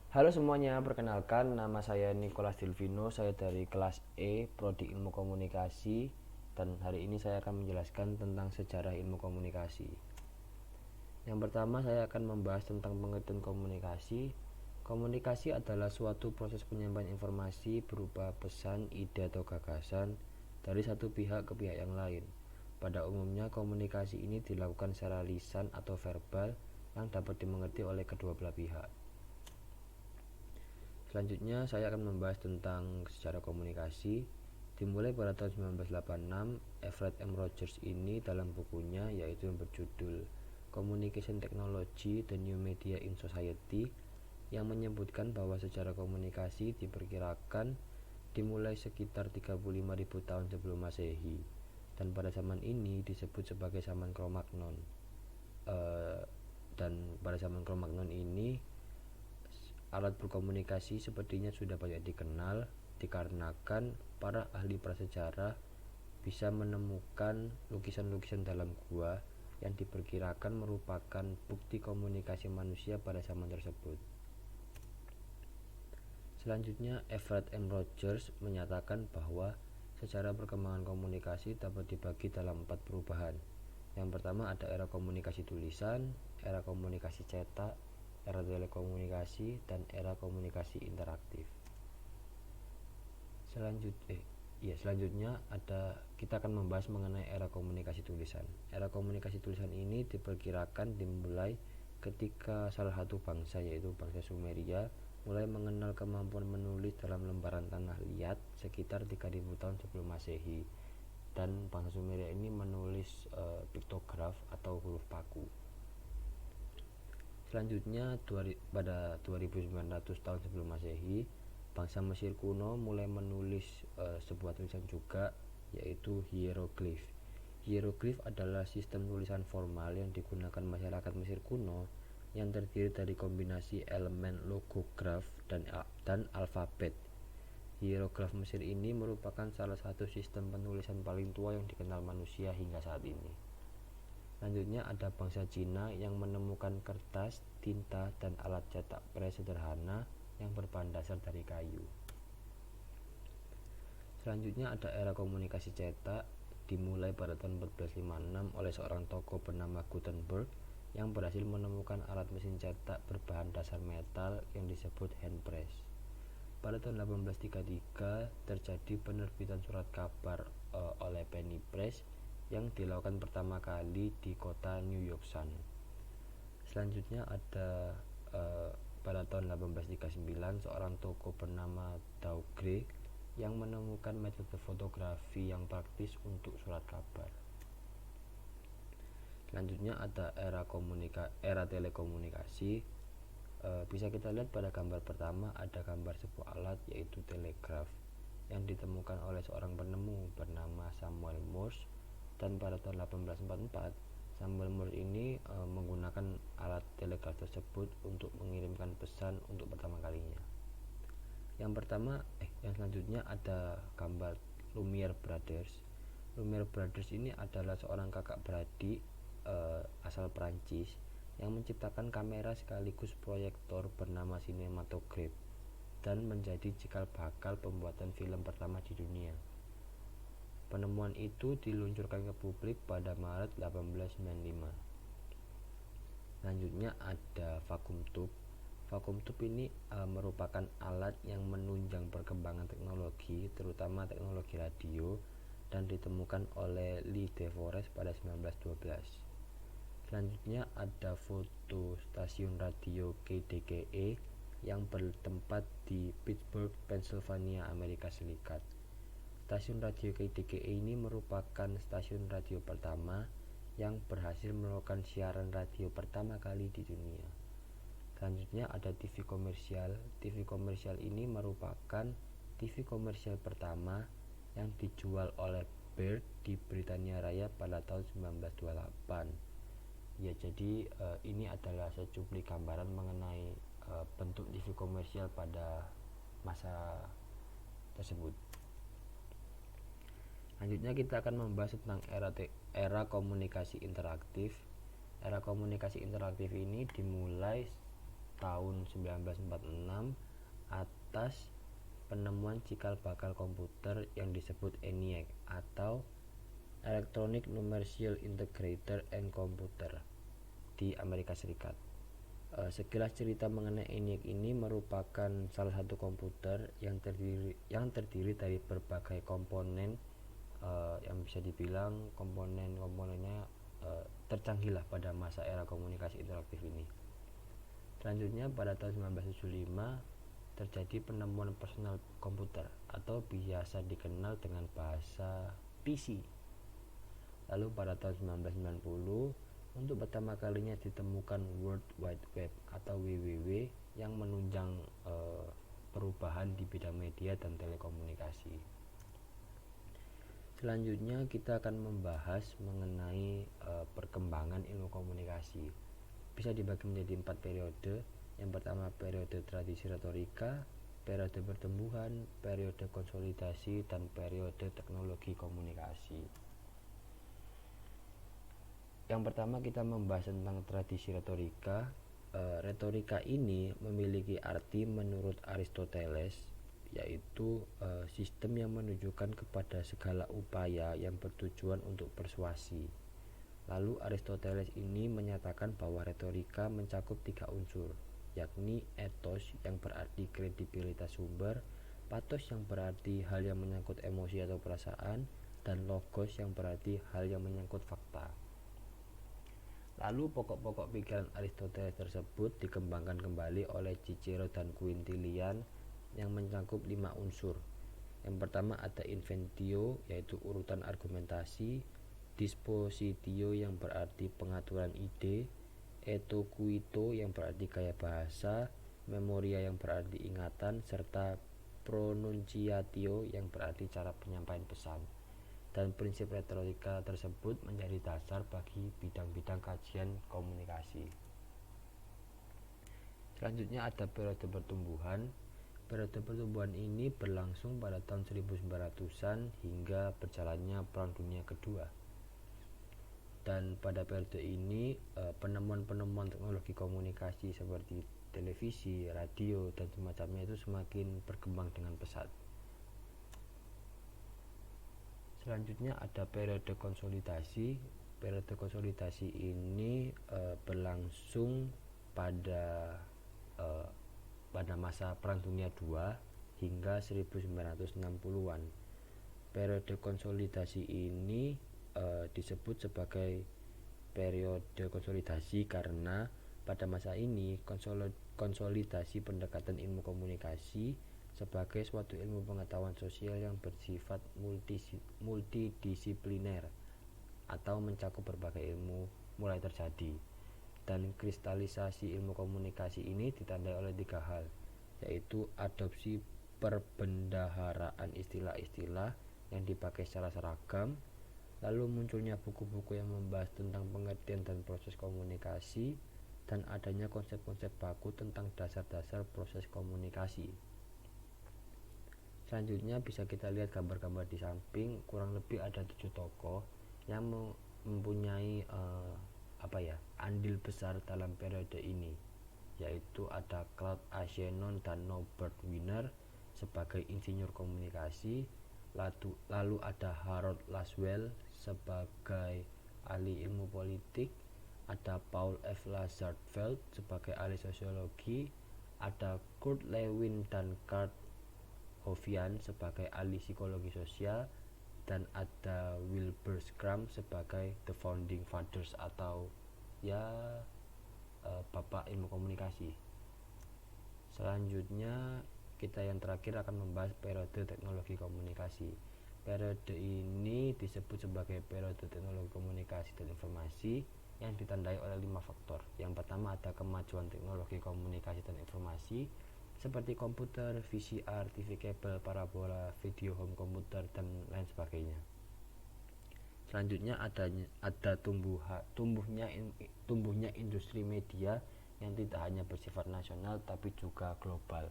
Halo semuanya, perkenalkan nama saya Nicholas Delvino, saya dari kelas E, Prodi Ilmu Komunikasi, dan hari ini saya akan menjelaskan tentang sejarah ilmu komunikasi. Yang pertama saya akan membahas tentang pengertian komunikasi. Komunikasi adalah suatu proses penyampaian informasi berupa pesan, ide atau gagasan dari satu pihak ke pihak yang lain. Pada umumnya komunikasi ini dilakukan secara lisan atau verbal yang dapat dimengerti oleh kedua belah pihak. Selanjutnya saya akan membahas tentang sejarah komunikasi. Dimulai pada tahun 1986, Everett M. Rogers ini dalam bukunya yaitu yang berjudul Communication Technology: The New Media in Society yang menyebutkan bahwa sejarah komunikasi diperkirakan dimulai sekitar 35.000 tahun sebelum Masehi, dan pada zaman ini disebut sebagai zaman Cro-Magnon. Eh, dan pada zaman Cro-Magnon ini alat berkomunikasi sepertinya sudah banyak dikenal dikarenakan para ahli prasejarah bisa menemukan lukisan-lukisan dalam gua yang diperkirakan merupakan bukti komunikasi manusia pada zaman tersebut. Selanjutnya, Everett M. Rogers menyatakan bahwa secara perkembangan komunikasi dapat dibagi dalam 4 perubahan. Yang pertama ada era komunikasi tulisan, era komunikasi cetak, era telekomunikasi, dan era komunikasi interaktif. Selanjutnya kita akan membahas mengenai era komunikasi tulisan. Era komunikasi tulisan ini diperkirakan dimulai ketika salah satu bangsa yaitu bangsa Sumeria mulai mengenal kemampuan menulis dalam lembaran tanah liat sekitar 3000 tahun sebelum Masehi, dan bangsa Sumeria ini menulis piktograf atau huruf paku. Selanjutnya pada 2900 tahun sebelum Masehi, bangsa Mesir kuno mulai menulis sebuah tulisan juga, yaitu hieroglif. Hieroglif adalah sistem tulisan formal yang digunakan masyarakat Mesir kuno yang terdiri dari kombinasi elemen logograf dan alfabet. Hieroglif Mesir ini merupakan salah satu sistem penulisan paling tua yang dikenal manusia hingga saat ini. Selanjutnya ada bangsa Cina yang menemukan kertas, tinta, dan alat cetak pres sederhana yang berbahan dasar dari kayu. Selanjutnya ada era komunikasi cetak, dimulai pada tahun 1456 oleh seorang tokoh bernama Gutenberg yang berhasil menemukan alat mesin cetak berbahan dasar metal yang disebut hand press. Pada tahun 1833 terjadi penerbitan surat kabar oleh Penny Press yang dilakukan pertama kali di kota New York Sun. Selanjutnya ada pada tahun 1839 seorang tokoh bernama Daguerre yang menemukan metode fotografi yang praktis untuk surat kabar. Selanjutnya ada era telekomunikasi. Bisa kita lihat pada gambar pertama ada gambar sebuah alat yaitu telegraf yang ditemukan oleh seorang penemu bernama Samuel Morse, dan pada tahun 1844 Samuel Morse ini menggunakan alat telegraf tersebut untuk mengirimkan pesan untuk pertama kalinya. Yang selanjutnya ada gambar Lumiere Brothers. Lumiere Brothers ini adalah seorang kakak beradik asal Prancis yang menciptakan kamera sekaligus proyektor bernama sinematograph dan menjadi cikal bakal pembuatan film pertama di dunia. Penemuan itu diluncurkan ke publik pada Maret 1895. Selanjutnya ada vacuum tube. Vacuum tube ini merupakan alat yang menunjang perkembangan teknologi, terutama teknologi radio, dan ditemukan oleh Lee De Forest pada 1912. Selanjutnya ada foto stasiun radio KDKE yang bertempat di Pittsburgh, Pennsylvania, Amerika Serikat. Stasiun radio KDKE ini merupakan stasiun radio pertama yang berhasil melakukan siaran radio pertama kali di dunia. Selanjutnya ada TV komersial. TV komersial ini merupakan TV komersial pertama yang dijual oleh Baird di Britania Raya pada tahun 1928. Ya, jadi ini adalah secuplik gambaran mengenai bentuk TV komersial pada masa tersebut. Selanjutnya kita akan membahas tentang era komunikasi interaktif. Era komunikasi interaktif ini dimulai tahun 1946 atas penemuan cikal bakal komputer yang disebut ENIAC atau Electronic Numerical Integrator and Computer di Amerika Serikat. Sekilas cerita mengenai ENIAC ini merupakan salah satu komputer yang terdiri dari berbagai komponen yang bisa dibilang komponen-komponennya tercanggih lah pada masa era komunikasi interaktif ini. Selanjutnya pada tahun 1975 terjadi penemuan personal komputer atau biasa dikenal dengan bahasa PC. Lalu pada tahun 1990 untuk pertama kalinya ditemukan World Wide Web atau WWW yang menunjang perubahan di bidang media dan telekomunikasi. Selanjutnya kita akan membahas mengenai perkembangan ilmu komunikasi. Bisa dibagi menjadi 4 periode. Yang pertama periode tradisi retorika, periode pertumbuhan, periode konsolidasi, dan periode teknologi komunikasi. Yang pertama kita membahas tentang tradisi retorika. Retorika ini memiliki arti menurut Aristoteles, yaitu sistem yang menunjukkan kepada segala upaya yang bertujuan untuk persuasi. Lalu Aristoteles ini menyatakan bahwa retorika mencakup 3 unsur, yakni ethos yang berarti kredibilitas sumber, pathos yang berarti hal yang menyangkut emosi atau perasaan, dan logos yang berarti hal yang menyangkut fakta. Lalu pokok-pokok pikiran Aristoteles tersebut dikembangkan kembali oleh Cicero dan Quintilian yang mencakup 5 unsur. Yang pertama ada inventio, yaitu urutan argumentasi, dispositio yang berarti pengaturan ide, etoquito yang berarti gaya bahasa, memoria yang berarti ingatan, serta pronunciatio yang berarti cara penyampaian pesan. Dan prinsip retorika tersebut menjadi dasar bagi bidang-bidang kajian komunikasi. Selanjutnya ada periode pertumbuhan. Periode pertumbuhan ini berlangsung pada tahun 1900-an hingga berjalannya Perang Dunia Kedua. Dan pada periode ini penemuan-penemuan teknologi komunikasi seperti televisi, radio, dan semacamnya itu semakin berkembang dengan pesat. Selanjutnya ada periode konsolidasi. Periode konsolidasi ini berlangsung pada masa Perang Dunia II hingga 1960-an. Periode konsolidasi ini disebut sebagai periode konsolidasi karena pada masa ini konsolidasi pendekatan ilmu komunikasi sebagai suatu ilmu pengetahuan sosial yang bersifat multidisipliner atau mencakup berbagai ilmu mulai terjadi. Dan kristalisasi ilmu komunikasi ini ditandai oleh 3 hal, yaitu adopsi perbendaharaan istilah-istilah yang dipakai secara seragam, lalu munculnya buku-buku yang membahas tentang pengertian dan proses komunikasi, dan adanya konsep-konsep baku tentang dasar-dasar proses komunikasi. Selanjutnya bisa kita lihat gambar-gambar di samping. Kurang lebih ada 7 tokoh yang mempunyai andil besar dalam periode ini, yaitu ada Claude Agnew dan Norbert Wiener sebagai insinyur komunikasi, lalu ada Harold Laswell sebagai ahli ilmu politik, ada Paul F. Lazarfeld sebagai ahli sosiologi, ada Kurt Lewin dan Kurt Hovian sebagai ahli psikologi sosial, dan ada Wilbur Schramm sebagai the founding fathers atau bapak ilmu komunikasi. Selanjutnya kita yang terakhir akan membahas periode teknologi komunikasi. Periode ini disebut sebagai periode teknologi komunikasi dan informasi yang ditandai oleh 5 faktor. Yang pertama ada kemajuan teknologi komunikasi dan informasi seperti komputer, VCR, TV kabel, parabola, video home komputer, dan lain sebagainya. Selanjutnya ada tumbuhnya industri media yang tidak hanya bersifat nasional tapi juga global.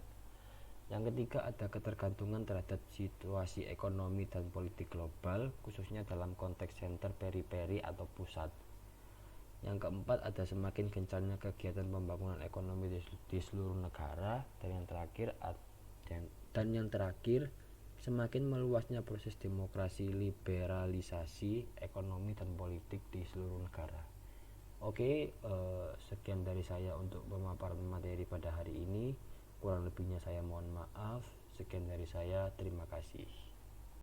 Yang ketiga ada ketergantungan terhadap situasi ekonomi dan politik global, khususnya dalam konteks center, periperi, atau pusat. Yang keempat, ada semakin gencarnya kegiatan pembangunan ekonomi di seluruh negara. Dan yang terakhir, semakin meluasnya proses demokrasi, liberalisasi ekonomi dan politik di seluruh negara. Oke, sekian dari saya untuk pemaparan materi pada hari ini. Kurang lebihnya saya mohon maaf. Sekian dari saya, terima kasih.